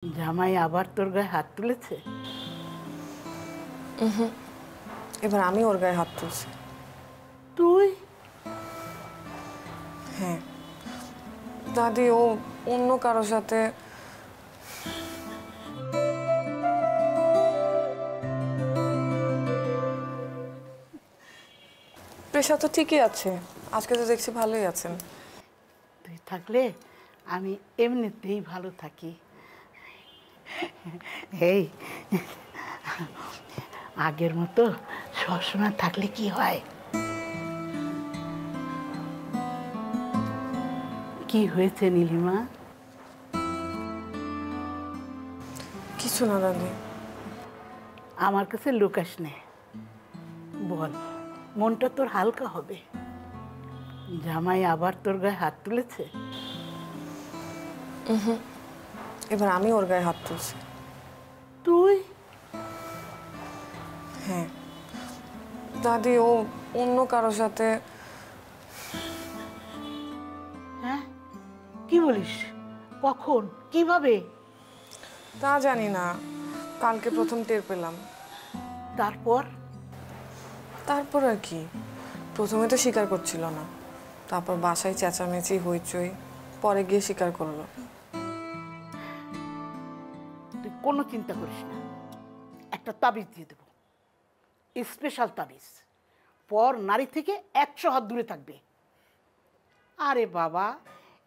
জামাই আবার তোর গায়ে হাত তুলেছে? এবার আমি ওর গায়ে হাত তুলছি। তুই? হ্যাঁ দাদি, ও অন্য কারোর সাথে। প্রেশার তো ঠিকই আছে, আজকে তো দেখছি ভালোই আছেন। তুই থাকলে আমি এমনিতেই ভালো থাকি। এই আগের মতো সবসময় থাকলে কি হয়? কি হয়েছে নীলিমা? কিছু না দাদি। আমার কাছে লুকাস নে, বল, মনটা তোর হালকা হবে। জামাই আবার তোর গায়ে হাত তুলেছে? এবার আমি ওর গায়ে হাত তুলছি। তুই? হ্যাঁ দাদি, ও অন্য কারোর সাথে। হ্যাঁ, কি বলিস? কখন, কিভাবে? তা জানি না, কালকে প্রথম টের পেলাম। তারপর? তারপর আর কি, প্রথমে তো স্বীকার করছিল না, তারপর বাসায় চেঁচামেচি হইচই, পরে গিয়ে স্বীকার করলো। তুই কোনো চিন্তা করিস না, একটা তাবিজ দিয়ে দেবো, স্পেশাল তাবিজ। পর নারী থেকে 100 হাত দূরে থাকবে। আরে বাবা,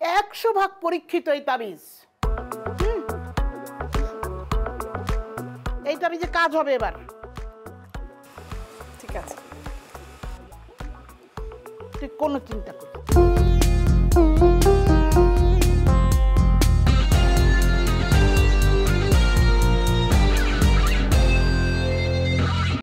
100 ভাগ পরীক্ষিত এই তাবিজ। এই তাবিজে কাজ হবে এবার। ঠিক আছে, তুই কোনো চিন্তা করিস না।